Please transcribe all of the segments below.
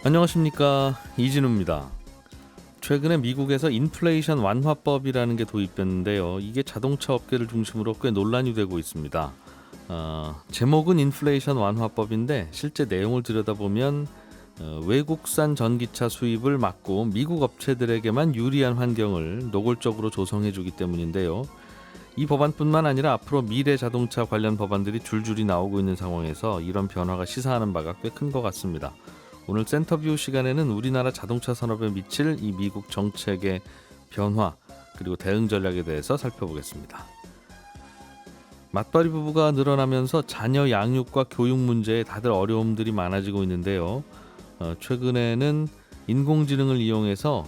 안녕하십니까, 이진우입니다. 최근에 미국에서 인플레이션 완화법이라는 게 도입됐는데요. 이게 자동차 업계를 중심으로 꽤 논란이 되고 있습니다. 제목은 인플레이션 완화법인데 실제 내용을 들여다보면 외국산 전기차 수입을 막고 미국 업체들에게만 유리한 환경을 노골적으로 조성해주기 때문인데요. 이 법안뿐만 아니라 앞으로 미래 자동차 관련 법안들이 줄줄이 나오고 있는 상황에서 이런 변화가 시사하는 바가 꽤 큰 것 같습니다. 오늘 센터뷰 시간에는 우리나라 자동차 산업에 미칠 이 미국 정책의 변화 그리고 대응 전략에 대해서 살펴보겠습니다. 맞벌이 부부가 늘어나면서 자녀 양육과 교육 문제에 다들 어려움들이 많아지고 있는데요. 최근에는 인공지능을 이용해서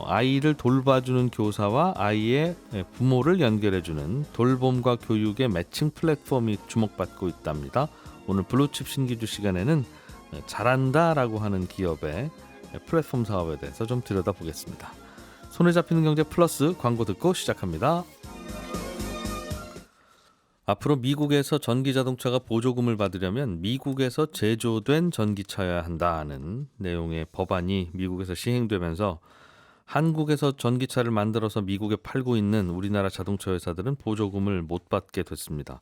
아이를 돌봐주는 교사와 아이의 부모를 연결해주는 돌봄과 교육의 매칭 플랫폼이 주목받고 있답니다. 오늘 블루칩 신기주 시간에는 잘한다라고 하는 기업의 플랫폼 사업에 대해서 좀 들여다보겠습니다. 손에 잡히는 경제 플러스 광고 듣고 시작합니다. 앞으로 미국에서 전기자동차가 보조금을 받으려면 미국에서 제조된 전기차여야 한다는 내용의 법안이 미국에서 시행되면서 한국에서 전기차를 만들어서 미국에 팔고 있는 우리나라 자동차 회사들은 보조금을 못 받게 됐습니다.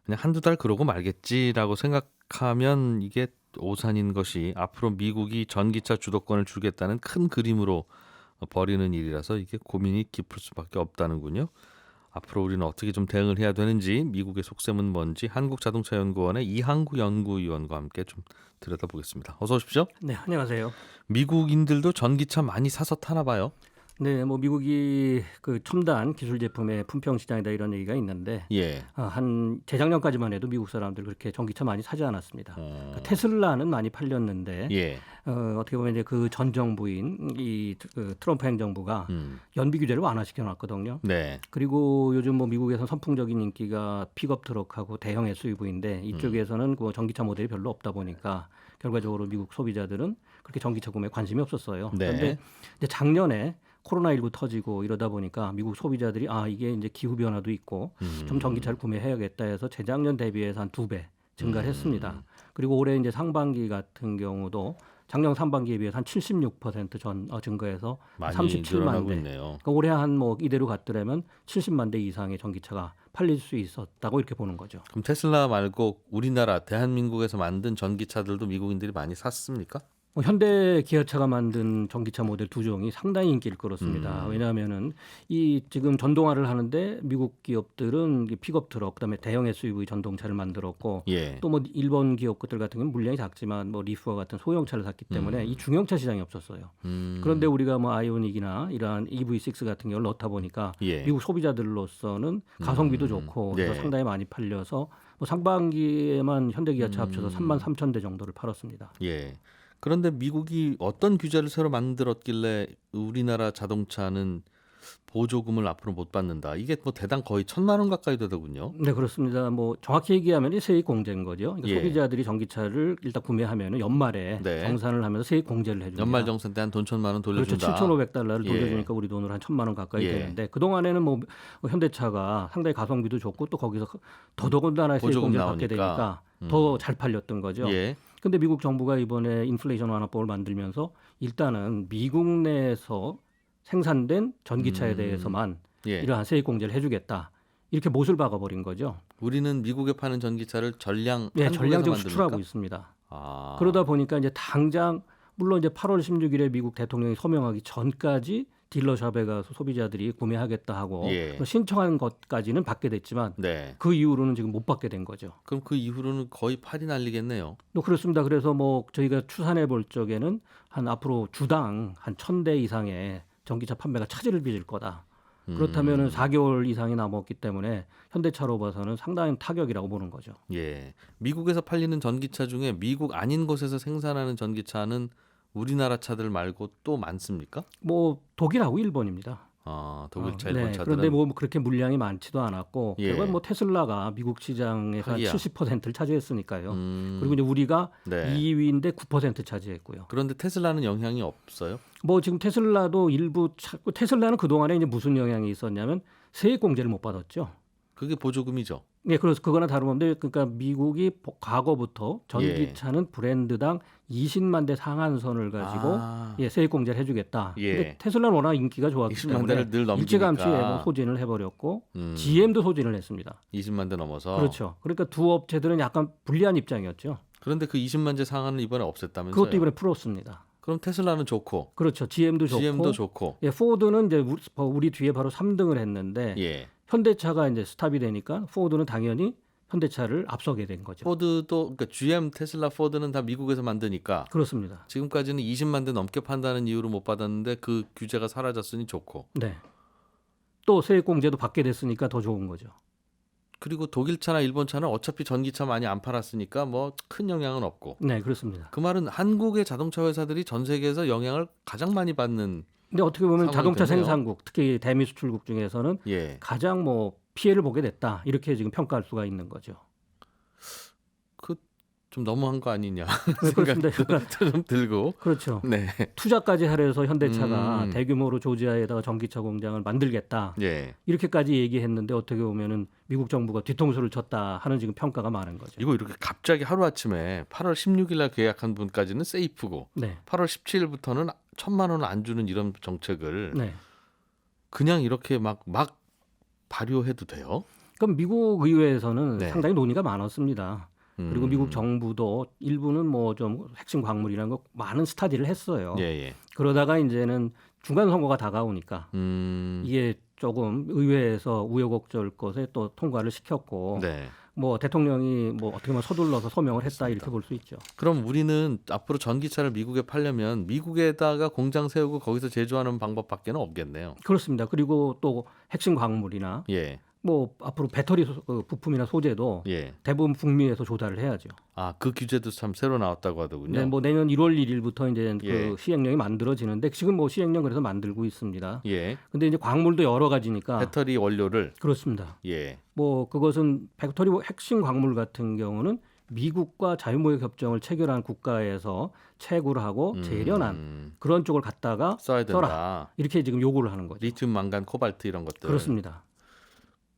그냥 한두 달 그러고 말겠지라고 생각하면 이게 오산인 것이 앞으로 미국이 전기차 주도권을 주겠다는 큰 그림으로 벌이는 일이라서 이게 고민이 깊을 수밖에 없다는군요. 앞으로 우리는 어떻게 좀 대응을 해야 되는지, 미국의 속셈은 뭔지 한국자동차연구원의 이항구 연구위원과 함께 좀 들여다보겠습니다. 어서 오십시오. 네, 안녕하세요. 미국인들도 전기차 많이 사서 타나 봐요. 네, 뭐 미국이 그 첨단 기술 제품의 품평 시장이다 이런 얘기가 있는데 예. 한 재작년까지만 해도 미국 사람들 그렇게 전기차 많이 사지 않았습니다. 그러니까 테슬라는 많이 팔렸는데 예. 어떻게 보면 이제 그 전 정부인 그 트럼프 행정부가 연비 규제를 완화시켜 놨거든요. 네. 그리고 요즘 뭐 미국에서는 선풍적인 인기가 픽업 트럭하고 대형 SUV인데 이쪽에서는 그 전기차 모델이 별로 없다 보니까 결과적으로 미국 소비자들은 그렇게 전기차 구매에 관심이 없었어요. 네. 그런데 이제 작년에 코로나19 터지고 이러다 보니까 미국 소비자들이 이게 이제 기후 변화도 있고 좀 전기차를 구매해야겠다 해서 재작년 대비해서 한 2배 증가를 했습니다. 그리고 올해 이제 상반기 같은 경우도 작년 상반기에 비해서 한 76% 증가해서 많이 37만 늘어나고 대. 있네요. 그러니까 올해 한 뭐 이대로 갔더라면 70만 대 이상의 전기차가 팔릴 수 있었다고 이렇게 보는 거죠. 그럼 테슬라 말고 우리나라 대한민국에서 만든 전기차들도 미국인들이 많이 샀습니까? 현대 기아차가 만든 전기차 모델 2종이 상당히 인기를 끌었습니다. 왜냐하면은 이 지금 전동화를 하는데 미국 기업들은 픽업 트럭, 그다음에 대형 SUV 전동차를 만들었고 예. 또 뭐 일본 기업들 같은 경우는 물량이 작지만 뭐 리프와 같은 소형차를 샀기 때문에 이 중형차 시장이 없었어요. 그런데 우리가 뭐 아이오닉이나 이러한 EV6 같은 경우를 넣다 보니까 예. 미국 소비자들로서는 가성비도 좋고 그래서 네. 상당히 많이 팔려서 뭐 상반기에만 현대 기아차 합쳐서 3만 3천 대 정도를 팔았습니다. 예. 그런데 미국이 어떤 규제를 새로 만들었길래 우리나라 자동차는 보조금을 앞으로 못 받는다. 이게 뭐 대당 거의 1,000만 원 가까이 되더군요. 네, 그렇습니다. 뭐 정확히 얘기하면 이 세액 공제인 거죠. 그러니까 예. 소비자들이 전기차를 일단 구매하면 연말에 네. 정산을 하면서 세액 공제를 해줍니다. 연말정산 때 한 돈 1,000만 원 그렇죠. 돌려준다. 7,500달러를 예. 돌려주니까 우리 돈으로 한 1,000만 원 가까이 예. 되는데 그동안에는 뭐 현대차가 상당히 가성비도 좋고 또 거기서 더더군다나 세액 보조금 공제를 받게 나오니까. 되니까 더 잘 팔렸던 거죠. 예. 근데 미국 정부가 이번에 인플레이션 완화법을 만들면서 일단은 미국 내에서 생산된 전기차에 대해서만 예. 이러한 세액 공제를 해주겠다. 이렇게 못을 박아버린 거죠. 우리는 미국에 파는 전기차를 전량 네, 한국에서 전량적으로 만듭니까? 수출하고 있습니다. 아. 그러다 보니까 이제 당장 물론 이제 8월 16일에 미국 대통령이 서명하기 전까지 딜러샵에 가서 소비자들이 구매하겠다 하고 예. 신청한 것까지는 받게 됐지만 네. 그 이후로는 지금 못 받게 된 거죠. 그럼 그 이후로는 거의 팔이 날리겠네요. 또 그렇습니다. 그래서 뭐 저희가 추산해 볼 적에는 한 앞으로 주당 한 1,000대 이상의 전기차 판매가 차질을 빚을 거다. 그렇다면은 4개월 이상이 남았기 때문에 현대차로 봐서는 상당한 타격이라고 보는 거죠. 예. 미국에서 팔리는 전기차 중에 미국 아닌 곳에서 생산하는 전기차는 우리나라 차들 말고 또 많습니까? 뭐 독일하고 일본입니다. 독일차, 일본 차들은. 그런데 뭐 그렇게 물량이 많지도 않았고 예. 결국 뭐 테슬라가 미국 시장에서 한 하기야. 70%를 차지했으니까요. 그리고 이제 우리가 네. 2위인데 9% 차지했고요. 그런데 테슬라는 영향이 없어요? 뭐 지금 테슬라도 일부 테슬라는 그 동안에 이제 무슨 영향이 있었냐면 세액 공제를 못 받았죠. 그게 보조금이죠. 예, 그래서 그거나 다름없는데 그러니까 미국이 과거부터 전기차는 브랜드당 20만 대 상한선을 가지고 아, 예, 세액 공제를 해주겠다. 예. 근데 테슬라는 워낙 인기가 좋았기 20만 때문에 대를 늘 일찌감치 뭐 넘기니까 소진을 해버렸고 음, GM도 소진을 했습니다. 20만 대 넘어서. 그렇죠. 그러니까 두 업체들은 약간 불리한 입장이었죠. 그런데 그 20만 대 상한을 이번에 없앴다면서요? 그것도 이번에 풀었습니다. 그럼 테슬라는 좋고, 그렇죠. GM도 GM도 좋고, 좋고, 예, 포드는 이제 우리 뒤에 바로 3등을 했는데 예. 현대차가 이제 스탑이 되니까 포드는 당연히 현대차를 앞서게 된 거죠. 포드도 그러니까 GM, 테슬라, 포드는 다 미국에서 만드니까 그렇습니다. 지금까지는 20만 대 넘게 판다는 이유로 못 받았는데 그 규제가 사라졌으니 좋고. 네. 또 세액 공제도 받게 됐으니까 더 좋은 거죠. 그리고 독일 차나 일본 차는 어차피 전기차 많이 안 팔았으니까 뭐 큰 영향은 없고. 네, 그렇습니다. 그 말은 한국의 자동차 회사들이 전 세계에서 영향을 가장 많이 받는. 근데 어떻게 보면 상황이 자동차 됐네요. 생산국, 특히 대미 수출국 중에서는 예. 가장 뭐 피해를 보게 됐다. 이렇게 지금 평가할 수가 있는 거죠. 그 좀 너무한 거 아니냐 네, 그렇습니다. 생각도 좀 들고. 그렇죠. 네. 투자까지 하려서 현대차가 음. 대규모로 조지아에다가 전기차 공장을 만들겠다. 예. 이렇게까지 얘기했는데 어떻게 보면은 미국 정부가 뒤통수를 쳤다 하는 지금 평가가 많은 거죠. 이거 이렇게 갑자기 하루아침에 8월 16일 날 계약한 분까지는 세이프고 네. 8월 17일부터는 1,000만 원을 안 주는 이런 정책을 네. 그냥 이렇게 막 발효해도 돼요? 그럼 미국 의회에서는 네. 상당히 논의가 많았습니다. 그리고 미국 정부도 일부는 뭐 좀 핵심 광물이라는 거 많은 스타디를 했어요. 예, 예. 그러다가 이제는 중간 선거가 다가오니까 음. 이게 조금 의회에서 우여곡절 것에 또 통과를 시켰고 네. 뭐 대통령이 뭐 어떻게 보면 서둘러서 소명을 했다 이렇게 볼 수 있죠. 그럼 우리는 앞으로 전기차를 미국에 팔려면 미국에다가 공장 세우고 거기서 제조하는 방법밖에는 없겠네요. 그렇습니다. 그리고 또 핵심 광물이나 예. 뭐 앞으로 배터리 부품이나 소재도 예. 대부분 북미에서 조달을 해야죠. 아, 그 규제도 참 새로 나왔다고 하더군요. 네, 뭐 내년 1월 1일부터 이제 예. 그 시행령이 만들어지는데 지금 뭐 시행령 그래서 만들고 있습니다. 예. 근데 이제 광물도 여러 가지니까 배터리 원료를 그렇습니다. 예. 뭐 그것은 배터리 핵심 광물 같은 경우는 미국과 자유무역 협정을 체결한 국가에서 채굴을 하고 재련한 그런 쪽을 갖다가 써야 된다. 써라. 이렇게 지금 요구를 하는 거죠. 리튬, 망간, 코발트 이런 것들. 그렇습니다.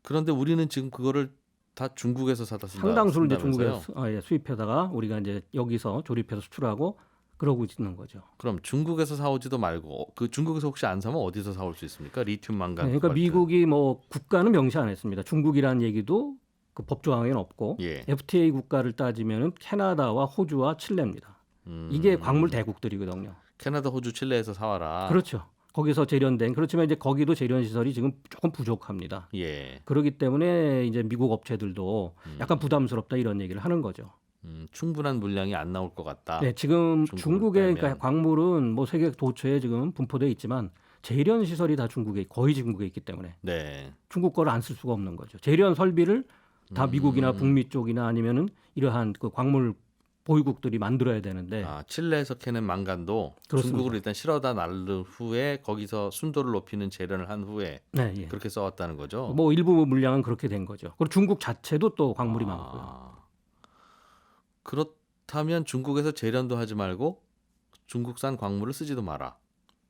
그런데 우리는 지금 그거를 다 중국에서 사다 쓴다. 상당수를 이제 쓴다면서요? 중국에서 수입해다가 우리가 이제 여기서 조립해서 수출하고 그러고 있는 거죠. 그럼 중국에서 사오지도 말고 그 중국에서 혹시 안 사면 어디서 사올 수 있습니까? 리튬, 망간, 네, 그러니까 코발트. 미국이 뭐 국가는 명시 안 했습니다. 중국이라는 얘기도 그 법조항에는 없고 예. FTA 국가를 따지면은 캐나다와 호주와 칠레입니다. 이게 광물 대국들이거든요. 캐나다, 호주, 칠레에서 사와라. 그렇죠. 거기서 재련된 그렇지만 이제 거기도 재련 시설이 지금 조금 부족합니다. 예. 그렇기 때문에 이제 미국 업체들도 약간 부담스럽다 이런 얘기를 하는 거죠. 충분한 물량이 안 나올 것 같다. 네, 지금 중국을 중국의 빼면. 그러니까 광물은 뭐 세계 도처에 지금 분포돼 있지만 재련 시설이 다 중국에 거의 중국에 있기 때문에 네. 중국 거를 안 쓸 수가 없는 거죠. 재련 설비를 다 미국이나 북미 쪽이나 아니면은 이러한 그 광물 보유국들이 만들어야 되는데 아, 칠레에서 캐는 망간도 그렇습니다. 중국으로 일단 실어다 놔른 후에 거기서 순도를 높이는 재련을 한 후에 네, 예. 그렇게 써왔다는 거죠. 뭐 일부 물량은 그렇게 된 거죠. 그리고 중국 자체도 또 광물이 많고요. 아, 그렇다면 중국에서 재련도 하지 말고 중국산 광물을 쓰지도 마라.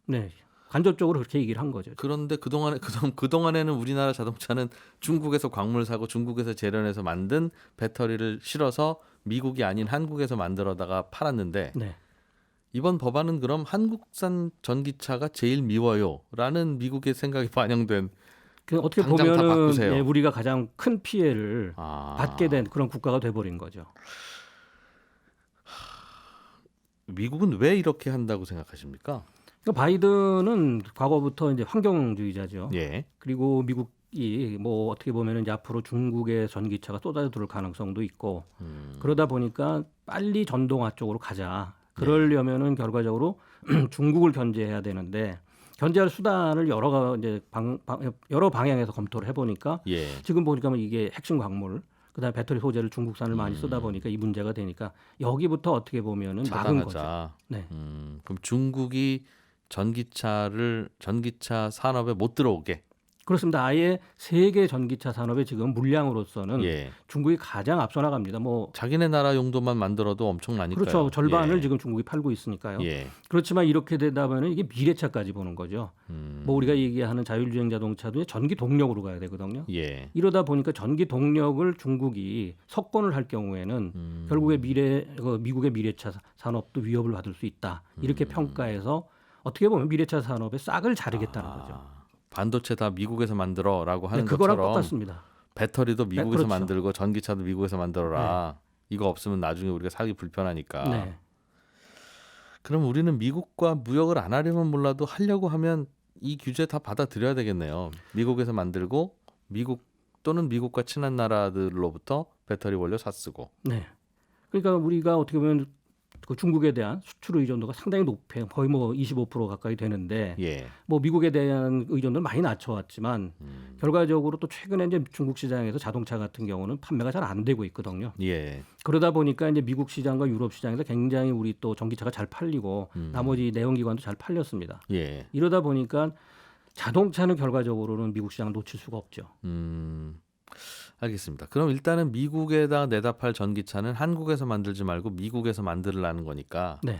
네, 간접적으로 그렇게 얘기를 한 거죠. 그런데 그동안에는 우리나라 자동차는 중국에서 광물 사고 중국에서 재련해서 만든 배터리를 실어서 미국이 아닌 한국에서 만들어다가 팔았는데 네, 이번 법안은 그럼 한국산 전기차가 제일 미워요라는 미국의 생각이 반영된. 그 어떻게 당장 다 보면은 바꾸세요. 네, 우리가 가장 큰 피해를 아, 받게 된 그런 국가가 돼버린 거죠. 미국은 왜 이렇게 한다고 생각하십니까? 그러니까 바이든은 과거부터 이제 환경주의자죠. 예. 그리고 미국이 뭐 어떻게 보면은 이제 앞으로 중국의 전기차가 쏟아져 들어올 가능성도 있고 그러다 보니까 빨리 전동화 쪽으로 가자. 그러려면은 결과적으로 중국을 견제해야 되는데 견제할 수단을 여러 방향에서 검토를 해보니까 예. 지금 보니까 이게 핵심 광물 그다음에 배터리 소재를 중국산을 많이 쓰다 보니까 이 문제가 되니까 여기부터 어떻게 보면은 막은 거죠. 차단하자. 네. 그럼 중국이 전기차 산업에 못 들어오게. 그렇습니다. 아예 세계 전기차 산업의 지금 물량으로서는 예. 중국이 가장 앞서 나갑니다. 뭐 자기네 나라 용도만 만들어도 엄청나니까요. 그렇죠. 절반을 예. 지금 중국이 팔고 있으니까요. 예. 그렇지만 이렇게 되다 보면 이게 미래차까지 보는 거죠. 뭐 우리가 얘기하는 자율주행 자동차도 전기 동력으로 가야 되거든요. 예. 이러다 보니까 전기 동력을 중국이 석권을 할 경우에는 결국에 미국의 미래차 산업도 위협을 받을 수 있다. 이렇게 평가해서 어떻게 보면 미래차 산업의 싹을 자르겠다는 거죠. 반도체 다 미국에서 만들어라고 하는 네, 그거랑 것처럼 똑같습니다. 배터리도 미국에서 그렇죠. 만들고 전기차도 미국에서 만들어라. 이거 없으면 나중에 우리가 살기 불편하니까. 네. 그럼 우리는 미국과 무역을 안 하려면 몰라도 하려고 하면 이 규제 다 받아들여야 되겠네요. 미국에서 만들고 미국 또는 미국과 친한 나라들로부터 배터리 원료 사 쓰고. 네. 그러니까 우리가 어떻게 보면 그 중국에 대한 수출 의존도가 상당히 높아요. 거의 뭐 25% 가까이 되는데 예. 뭐 미국에 대한 의존도는 많이 낮춰왔지만 결과적으로 또 최근에 이제 중국 시장에서 자동차 같은 경우는 판매가 잘 안 되고 있거든요. 예. 그러다 보니까 이제 미국 시장과 유럽 시장에서 굉장히 우리 또 전기차가 잘 팔리고 나머지 내연기관도 잘 팔렸습니다. 예. 이러다 보니까 자동차는 결과적으로는 미국 시장을 놓칠 수가 없죠. 알겠습니다. 그럼 일단은 미국에다 내다 팔 전기차는 한국에서 만들지 말고 미국에서 만들라는 거니까 네.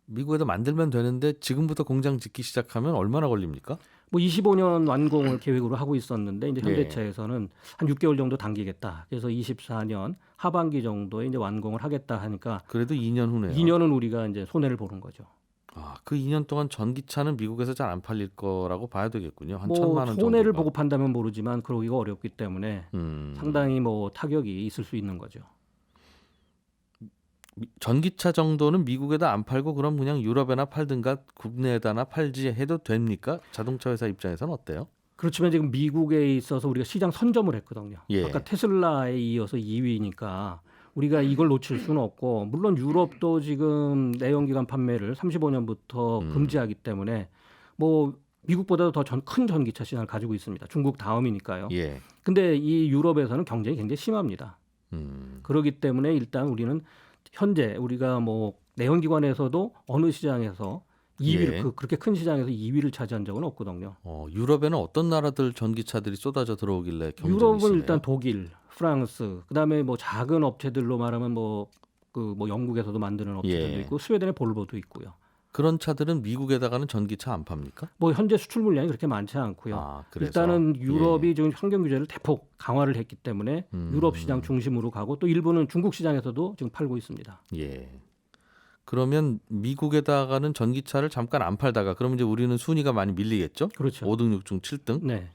미국에다 만들면 되는데 지금부터 공장 짓기 시작하면 얼마나 걸립니까? 뭐 25년 완공을 계획으로 하고 있었는데 이제 네. 현대차에서는 한 6개월 정도 당기겠다. 그래서 24년 하반기 정도에 이제 완공을 하겠다 하니까 그래도 2년 후네요. 2년은 우리가 이제 손해를 보는 거죠. 그 2년 동안 전기차는 미국에서 잘 안 팔릴 거라고 봐야 되겠군요. 한 뭐 1,000만 원 손해를 정도가. 보고 판다면 모르지만 그러기가 어렵기 때문에 상당히 뭐 타격이 있을 수 있는 거죠. 전기차 정도는 미국에다 안 팔고 그럼 그냥 유럽에나 팔든가 국내에다나 팔지 해도 됩니까? 자동차 회사 입장에서는 어때요? 그렇지만 지금 미국에 있어서 우리가 시장 선점을 했거든요. 예. 아까 테슬라에 이어서 2위니까 우리가 이걸 놓칠 수는 없고 물론 유럽도 지금 내연기관 판매를 35년부터 금지하기 때문에 뭐 미국보다도 더 큰 전기차 시장을 가지고 있습니다. 중국 다음이니까요. 예. 근데 이 유럽에서는 경쟁이 굉장히 심합니다. 그렇기 때문에 일단 우리는 현재 우리가 뭐 내연기관에서도 어느 시장에서 2위를 예. 그렇게 큰 시장에서 2위를 차지한 적은 없거든요. 유럽에는 어떤 나라들 전기차들이 쏟아져 들어오길래 경쟁이 유럽은 심해요? 일단 독일, 프랑스, 그다음에 뭐 작은 업체들로 말하면 뭐 영국에서도 만드는 업체들도 예. 있고 스웨덴의 볼보도 있고요. 그런 차들은 미국에다가는 전기차 안 팝니까? 뭐 현재 수출 물량이 그렇게 많지 않고요. 그래서 일단은 유럽이 예. 지금 환경 규제를 대폭 강화를 했기 때문에 유럽 시장 중심으로 가고 또 일부는 중국 시장에서도 지금 팔고 있습니다. 예. 그러면 미국에다가는 전기차를 잠깐 안 팔다가 그러면 이제 우리는 순위가 많이 밀리겠죠? 그렇죠. 5등, 6등, 7등. 네.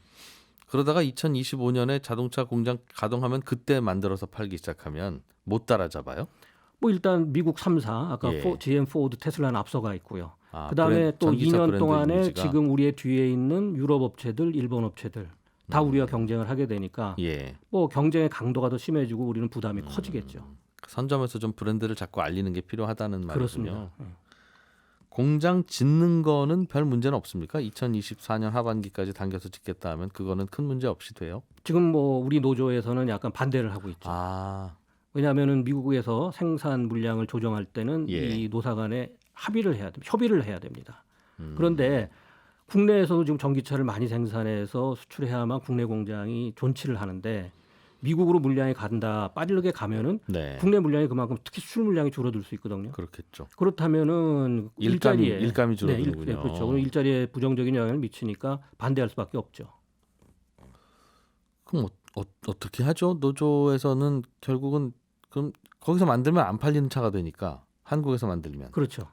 그러다가 2025년에 자동차 공장 가동하면 그때 만들어서 팔기 시작하면 못 따라잡아요? 뭐 일단 미국 3사 아까 예. GM, 포드, 테슬라는 앞서가 있고요. 아, 그다음에 또 전기차 2년 브랜드 동안에 이미지가? 지금 우리의 뒤에 있는 유럽 업체들, 일본 업체들 다 우리와 경쟁을 하게 되니까 예. 뭐 경쟁의 강도가 더 심해지고 우리는 부담이 커지겠죠. 선점에서 좀 브랜드를 자꾸 알리는 게 필요하다는 말이군요. 그렇습니다. 공장 짓는 거는 별 문제는 없습니까? 2024년 하반기까지 당겨서 짓겠다 하면 그거는 큰 문제 없이 돼요? 지금 뭐 우리 노조에서는 약간 반대를 하고 있죠. 왜냐하면은 미국에서 생산 물량을 조정할 때는 예. 이 노사 간에 협의를 해야 됩니다. 그런데 국내에서도 지금 전기차를 많이 생산해서 수출해야만 국내 공장이 존치를 하는데 미국으로 물량이 간다 빠르게 가면은 네. 국내 물량이 그만큼 특히 수출 물량이 줄어들 수 있거든요. 그렇겠죠. 그렇다면은 일감이 줄어드는군요. 네, 그렇죠. 그럼 일자리에 부정적인 영향을 미치니까 반대할 수밖에 없죠. 그럼 어떻게 하죠? 노조에서는 결국은 그럼 거기서 만들면 안 팔리는 차가 되니까 한국에서 만들면 그렇죠.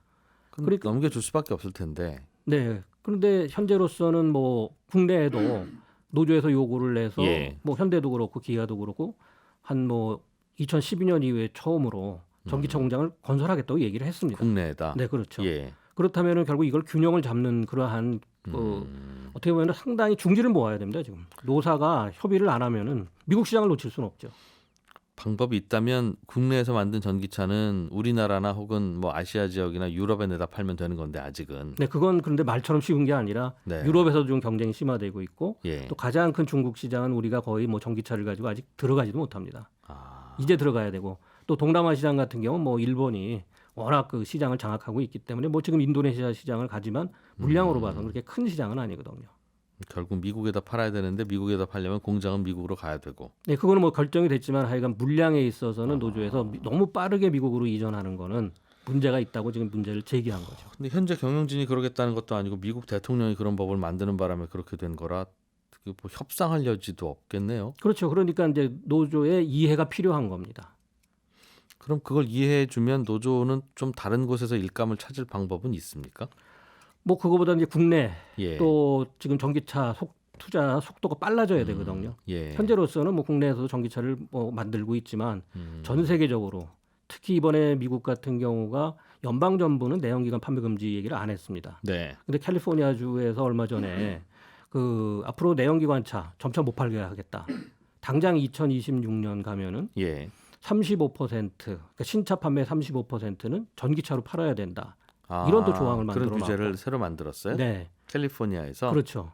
그럼 그러니까- 넘겨줄 수밖에 없을 텐데. 네. 그런데 현재로서는 뭐 국내에도 노조에서 요구를 내서 예. 뭐 현대도 그렇고 기아도 그렇고 한 뭐 2012년 이후에 처음으로 전기차 공장을 건설하겠다고 얘기를 했습니다. 국내에다. 네, 그렇죠. 예. 그렇다면은 결국 이걸 균형을 잡는 그러한 어떻게 보면 상당히 중지를 모아야 됩니다. 지금 노사가 협의를 안 하면은 미국 시장을 놓칠 수는 없죠. 방법이 있다면 국내에서 만든 전기차는 우리나라나 혹은 뭐 아시아 지역이나 유럽에 내다 팔면 되는 건데 아직은. 네, 그건 그런데 말처럼 쉬운 게 아니라 네. 유럽에서도 좀 경쟁이 심화되고 있고 예. 또 가장 큰 중국 시장은 우리가 거의 뭐 전기차를 가지고 아직 들어가지도 못합니다. 아, 이제 들어가야 되고 또 동남아 시장 같은 경우는 뭐 일본이 워낙 그 시장을 장악하고 있기 때문에 뭐 지금 인도네시아 시장을 가지만 물량으로 봐서 그렇게 큰 시장은 아니거든요. 결국 미국에다 팔아야 되는데 미국에다 팔려면 공장은 미국으로 가야 되고. 네, 그거는 뭐 결정이 됐지만 하여간 물량에 있어서는 노조에서 너무 빠르게 미국으로 이전하는 거는 문제가 있다고 지금 문제를 제기한 거죠. 근데 현재 경영진이 그러겠다는 것도 아니고 미국 대통령이 그런 법을 만드는 바람에 그렇게 된 거라 뭐 협상할 여지도 없겠네요. 그렇죠. 그러니까 이제 노조의 이해가 필요한 겁니다. 그럼 그걸 이해해 주면 노조는 좀 다른 곳에서 일감을 찾을 방법은 있습니까? 뭐 그거보다 이제 국내 예. 또 지금 전기차 투자 속도가 빨라져야 되거든요. 예. 현재로서는 뭐 국내에서도 전기차를 뭐 만들고 있지만 전 세계적으로 특히 이번에 미국 같은 경우가 연방 정부는 내연기관 판매 금지 얘기를 안 했습니다. 네. 근데 캘리포니아주에서 얼마 전에 그 앞으로 내연기관차 점차 못 팔게 하겠다. 당장 2026년 가면은 예. 35% 그러니까 신차 판매 35%는 전기차로 팔아야 된다. 아, 이런 또 조항을 그런 만들어 규제를 놨고. 새로 만들었어요? 네. 캘리포니아에서. 그렇죠.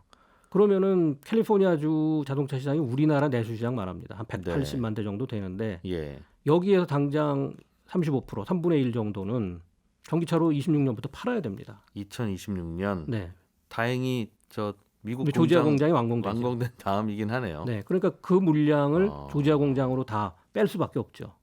그러면은 캘리포니아주 자동차 시장이 우리나라 내수 시장만 합니다. 한 180만 대 정도 되는데 예. 여기에서 당장 35% 3분의 1 정도는 전기차로 26년부터 팔아야 됩니다. 2026년. 네. 다행히 저 미국 근데 조지아 공장 공장이 완공되죠. 완공된 다음이긴 하네요. 네. 그러니까 그 물량을 어. 조지아 공장으로 다 뺄 수밖에 없죠.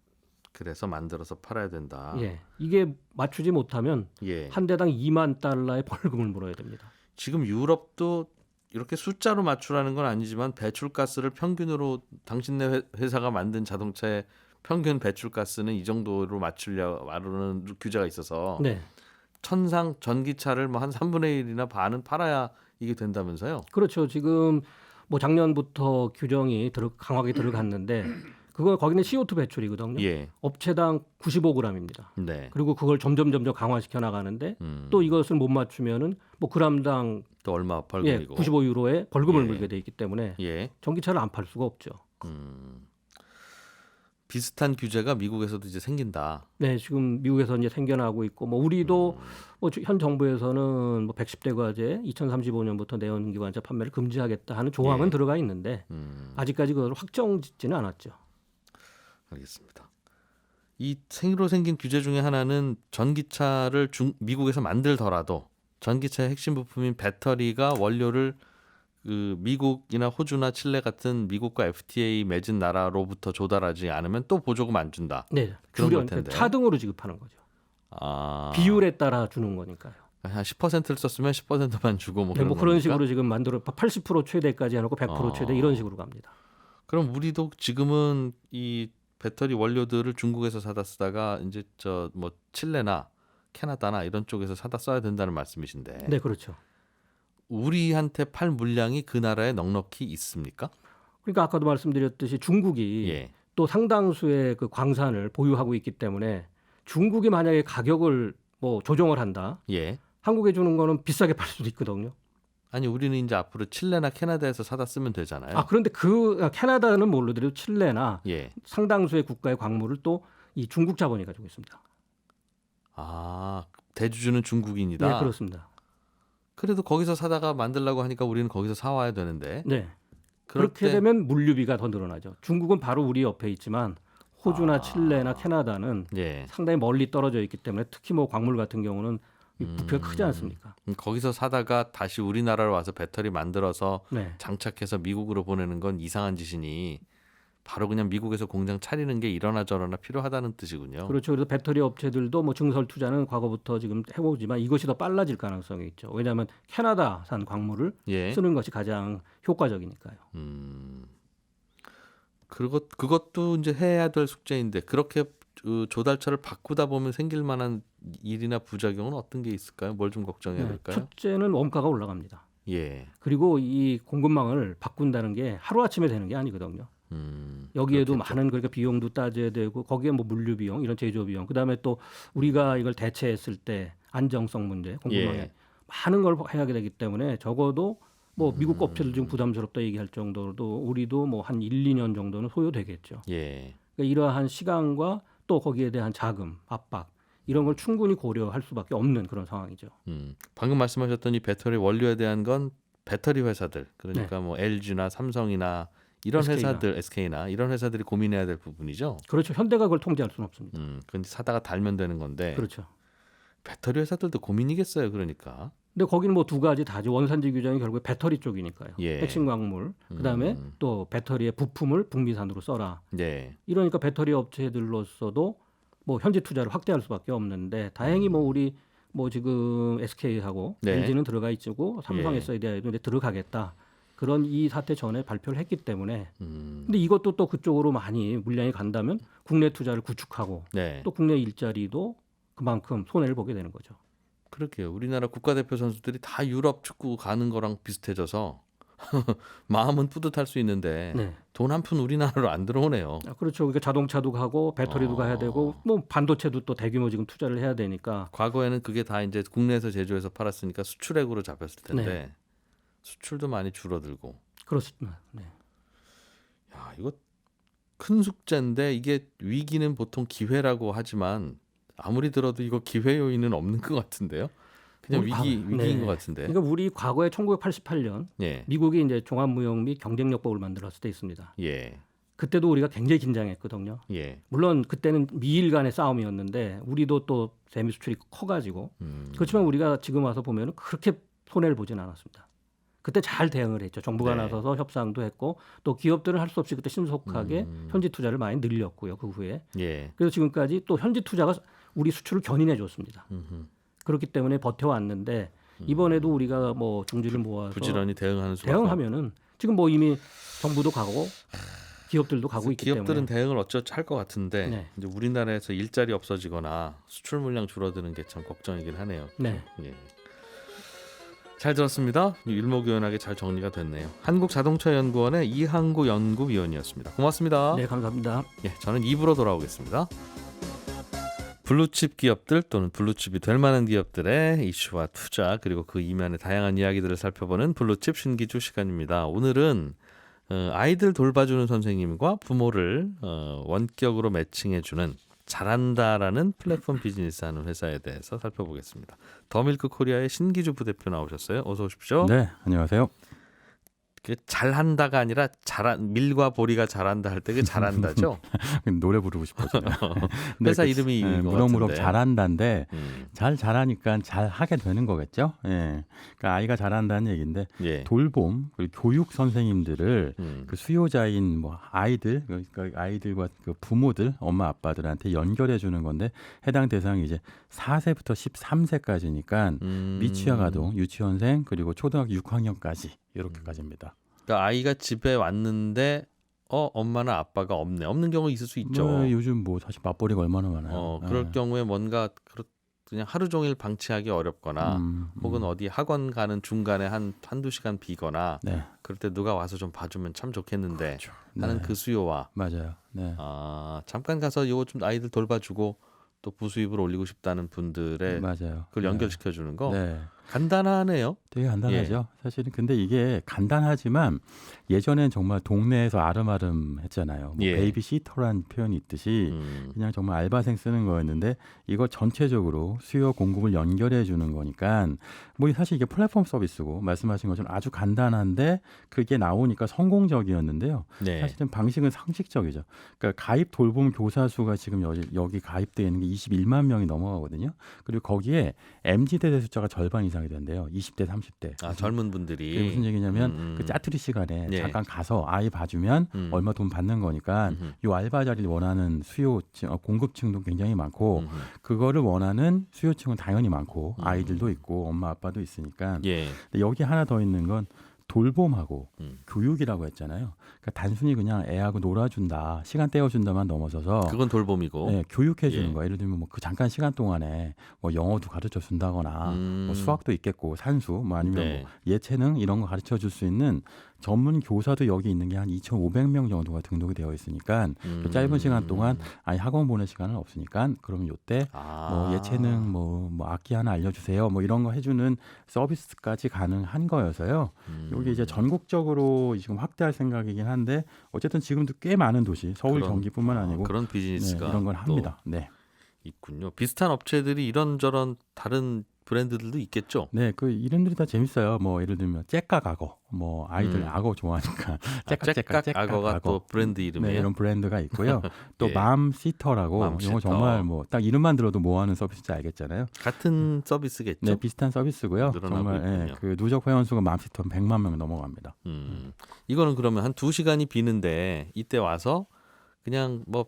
그래서 만들어서 팔아야 된다. 예. 이게 맞추지 못하면 예. 한 대당 2만 달러의 벌금을 물어야 됩니다. 지금 유럽도 이렇게 숫자로 맞추라는 건 아니지만 배출가스를 평균으로 당신네 회사가 만든 자동차의 평균 배출가스는 이 정도로 맞추려는 규제가 있어서 네. 천상 전기차를 뭐 한 3분의 1이나 반은 팔아야 이게 된다면서요? 그렇죠. 지금 뭐 작년부터 규정이 강하게 들어갔는데 그거 거기는 CO2 배출이거든요. 예. 업체당 95g입니다. 네. 그리고 그걸 점점 강화시켜 나가는데 또 이것을 못 맞추면은 뭐 그람당 또 얼마 예, 벌금이고. 95유로의 벌금을 예. 물게 돼 있기 때문에 예. 전기차를 안 팔 수가 없죠. 비슷한 규제가 미국에서도 이제 생긴다. 네, 지금 미국에서 이제 생겨나고 있고 뭐 우리도 뭐 현 정부에서는 뭐 110대 과제 2035년부터 내연기관차 판매를 금지하겠다 하는 조항은 예. 들어가 있는데 아직까지 그걸 확정짓지는 않았죠. 알겠습니다. 이 새로 생긴 규제 중에 하나는 전기차를 미국에서 만들더라도 전기차의 핵심 부품인 배터리가 원료를 그 미국이나 호주나 칠레 같은 미국과 FTA 맺은 나라로부터 조달하지 않으면 또 보조금 안 준다. 네, 그런 줄여 걸 텐데. 차등으로 지급하는 거죠. 아, 비율에 따라 주는 거니까요. 한 10%를 썼으면 10%만 주고 뭐 네, 그런 뭐 그런 겁니까? 식으로 지금 만들어 80% 최대까지 해놓고 100% 최대 이런 식으로 갑니다. 그럼 우리도 지금은 이 배터리 원료들을 중국에서 사다 쓰다가 이제 저 뭐 칠레나 캐나다나 이런 쪽에서 사다 써야 된다는 말씀이신데 네, 그렇죠. 우리한테 팔 물량이 그 나라에 넉넉히 있습니까? 그러니까 아까도 말씀드렸듯이 중국이 예. 또 상당수의 그 광산을 보유하고 있기 때문에 중국이 만약에 가격을 뭐 조정을 한다. 예. 한국에 주는 거는 비싸게 팔 수도 있거든요. 아니 우리는 이제 앞으로 칠레나 캐나다에서 사다 쓰면 되잖아요. 아, 그런데 캐나다는 모르더라도 칠레나 예. 상당수의 국가의 광물을 또 이 중국 자본이 가지고 있습니다. 아, 대주주는 중국인이다. 네, 그렇습니다. 그래도 거기서 사다가 만들라고 하니까 우리는 거기서 사와야 되는데. 네. 그럴 그렇게 때- 되면 물류비가 더 늘어나죠. 중국은 바로 우리 옆에 있지만 호주나 칠레나 캐나다는 예. 상당히 멀리 떨어져 있기 때문에 특히 뭐 광물 같은 경우는 이 부피가 크지 않습니까? 거기서 사다가 다시 우리나라로 와서 배터리 만들어서 네. 장착해서 미국으로 보내는 건 이상한 짓이니 바로 그냥 미국에서 공장 차리는 게 이러나 저러나 필요하다는 뜻이군요. 그렇죠. 그래서 배터리 업체들도 뭐 증설 투자는 과거부터 지금 해오지만 이것이 더 빨라질 가능성이 있죠. 왜냐하면 캐나다산 광물을 예. 쓰는 것이 가장 효과적이니까요. 그것도 이제 해야 될 숙제인데 그렇게 조달처를 바꾸다 보면 생길 만한 일이나 부작용은 어떤 게 있을까요? 뭘 좀 걱정해야 네, 될까요? 첫째는 원가가 올라갑니다. 예. 그리고 이 공급망을 바꾼다는 게 하루아침에 되는 게 아니거든요. 여기에도 그렇겠죠. 많은 그러니까 비용도 따져야 되고 거기에 뭐 물류 비용 이런 제조 비용 그다음에 또 우리가 이걸 대체했을 때 안정성 문제 공급망에 예. 많은 걸 해야 되기 때문에 적어도 뭐 미국 업체들 중 부담스럽다 얘기할 정도로 우리도 뭐 한 1, 2년 정도는 소요되겠죠. 예. 그러니까 이러한 시간과 또 거기에 대한 자금, 압박 이런 걸 충분히 고려할 수밖에 없는 그런 상황이죠. 방금 말씀하셨던 이 배터리 원료에 대한 건 배터리 회사들 네. 그러니까 뭐 LG나 삼성이나 이런 SK 나. 회사들 SK나 이런 회사들이 고민해야 될 부분이죠. 그렇죠. 현대가 그걸 통제할 수는 없습니다. 근데 사다가 달면 되는 건데 그렇죠. 배터리 회사들도 고민이겠어요. 그러니까 근데 거기는 뭐 두 가지 다죠. 원산지 규정이 결국에 배터리 쪽이니까요. 예. 핵심 광물. 그다음에 또 배터리의 부품을 북미산으로 써라. 네. 이러니까 배터리 업체들로서도 뭐 현지 투자를 확대할 수밖에 없는데 다행히 뭐 우리 뭐 지금 SK하고 네. LG는 들어가 있고 삼성 예. SDI도 이제 들어가겠다. 그런 이 사태 전에 발표를 했기 때문에 근데 음. 이것도 또 그쪽으로 많이 물량이 간다면 국내 투자를 구축하고 네. 또 국내 일자리도 그만큼 손해를 보게 되는 거죠. 그렇게요. 우리나라 국가대표 선수들이 다 유럽 축구 가는 거랑 비슷해져서 마음은 뿌듯할 수 있는데 네. 돈 한 푼 우리나라로 안 들어오네요. 그렇죠. 그러니까 자동차도 가고 배터리도 가야 되고 뭐 반도체도 또 대규모 지금 투자를 해야 되니까 과거에는 그게 다 이제 국내에서 제조해서 팔았으니까 수출액으로 잡혔을 텐데 네. 수출도 많이 줄어들고. 그렇습니다. 네. 야, 이거 큰 숙제인데 이게 위기는 보통 기회라고 하지만 아무리 들어도 이거 기회 요인은 없는 것 같은데요. 그냥 우리 위기인 네. 것 같은데. 그러니까 우리 과거에 1988년 예. 미국이 이제 종합무역 및 경쟁력법을 만들었을 때 있습니다. 예. 그때도 우리가 굉장히 긴장했거든요. 예. 물론 그때는 미일 간의 싸움이었는데 우리도 또 세미 수출이 커가지고 그렇지만 우리가 지금 와서 보면 그렇게 손해를 보진 않았습니다. 그때 잘 대응을 했죠. 정부가 네. 나서서 협상도 했고 또 기업들은 할 수 없이 그때 신속하게 현지 투자를 많이 늘렸고요. 그 후에. 예. 그래서 지금까지 또 현지 투자가 우리 수출을 견인해 줬습니다. 음흠. 그렇기 때문에 버텨왔는데 이번에도 우리가 뭐 중지를 모아서 부지런히 대응하는 수밖에 대응하면은 지금 뭐 이미 정부도 가고 기업들도 가고 있기 기업들은 때문에 대응을 어쩌지 할 것 같은데 네. 이제 우리나라에서 일자리 없어지거나 수출 물량 줄어드는 게 참 걱정이긴 하네요. 네. 예. 잘 들었습니다. 일목요연하게 잘 정리가 됐네요. 한국자동차연구원의 이항구 연구위원이었습니다. 고맙습니다. 네, 감사합니다. 예, 저는 2부로 돌아오겠습니다. 블루칩 기업들 또는 블루칩이 될 만한 기업들의 이슈와 투자 그리고 그 이면의 다양한 이야기들을 살펴보는 블루칩 신기주 시간입니다. 오늘은 아이들 돌봐주는 선생님과 부모를 원격으로 매칭해주는 잘한다라는 플랫폼 비즈니스 하는 회사에 대해서 살펴보겠습니다. 더밀크 코리아의 신기주 부대표 나오셨어요. 어서 오십시오. 네, 안녕하세요. 그 잘한다가 아니라 밀과 보리가 잘한다 할 때 그 잘한다죠. 노래 부르고 싶어져요. 회사 이름이 이거 무럭무럭 같은데. 잘한다인데 음, 잘하니까 잘 하게 되는 거겠죠. 예, 그러니까 아이가 잘한다는 얘기인데 예. 돌봄 그리고 교육 선생님들을 그 수요자인 뭐 아이들 그러니까 아이들과 그 부모들 엄마 아빠들한테 연결해 주는 건데 해당 대상이 이제 4세부터 13세까지니까 미취학 아동, 유치원생 그리고 초등학교 6학년까지 이렇게까지입니다. 그러니까 아이가 집에 왔는데 엄마나 아빠가 없는 경우 있을 수 있죠. 뭐, 요즘 뭐 사실 맞벌이가 얼마나 많아요. 그럴 예. 경우에 뭔가 그냥 하루 종일 방치하기 어렵거나 혹은 어디 학원 가는 중간에 한두 시간 비거나 네. 그럴 때 누가 와서 좀 봐주면 참 좋겠는데 그렇죠. 하는 네. 그 수요와 맞아요. 네. 잠깐 가서 요거 좀 아이들 돌봐주고 또 부수입을 올리고 싶다는 분들의 맞아요. 그걸 네. 연결시켜 주는 거 네. 간단하네요. 되게 간단하죠. 사실은 근데 이게 간단하지만 예전엔 정말 동네에서 아름아름 했잖아요. 뭐 예. 베이비시터라는 표현이 있듯이 음, 그냥 정말 알바생 쓰는 거였는데 이거 전체적으로 수요 공급을 연결해 주는 거니까 뭐 사실 이게 플랫폼 서비스고 말씀하신 것처럼 아주 간단한데 그게 나오니까 성공적이었는데요. 네. 사실은 방식은 상식적이죠. 그러니까 가입 돌봄 교사 수가 지금 여기 가입되어 있는 게 21만 명이 넘어가거든요. 그리고 거기에 MZ세대 숫자가 절반 이상이 된대요. 20대, 30대. 젊은 분들이 그게 무슨 얘기냐면 그 짜투리 시간에 예. 잠깐 가서 아이 봐주면 얼마 돈 받는 거니까 이 알바 자리를 원하는 공급층도 굉장히 많고 그거를 원하는 수요층은 당연히 많고 아이들도 있고 엄마 아빠도 있으니까 예. 근데 여기 하나 더 있는 건 돌봄하고 음. 교육이라고 했잖아요. 그러니까 단순히 그냥 애하고 놀아준다, 시간 떼어준다만 넘어서서 그건 돌봄이고. 네, 교육해 주는 예. 거. 예를 들면 뭐 그 잠깐 시간 동안에 뭐 영어도 가르쳐 준다거나 뭐 수학도 있겠고 산수 뭐 아니면 네. 뭐 예체능 이런 거 가르쳐 줄 수 있는 전문 교사도 여기 있는 게 한 2,500명 정도가 등록이 되어 있으니까 그 짧은 시간 동안 아니 학원 보낼 시간은 없으니까 그러면 요때 뭐 예체능 뭐 악기 하나 알려주세요 뭐 이런 거 해주는 서비스까지 가능한 거여서요. 여기 이제 전국적으로 지금 확대할 생각이긴 한데 어쨌든 지금도 꽤 많은 도시 서울 경기뿐만 아니고 그런 네, 비즈니스가 이런 건 또 합니다. 네. 있군요. 비슷한 업체들이 이런저런 다른 브랜드들도 있겠죠. 네, 그 이름들이 다 재밌어요. 뭐 예를 들면 째깍 악어, 뭐 아이들 악어 좋아하니까 째깍 악어가 또 브랜드 네, 이름이에요. 이런 브랜드가 있고요. 또 예. 맘시터라고 맘시터. 이거 정말 뭐 딱 이름만 들어도 뭐 하는 서비스인지 알겠잖아요. 같은 서비스겠죠. 네, 비슷한 서비스고요. 늘어나고 정말 있군요. 그 누적 회원 수가 맘시터 100만 명 넘어갑니다. 이거는 그러면 한 2시간이 비는데 이때 와서 그냥 뭐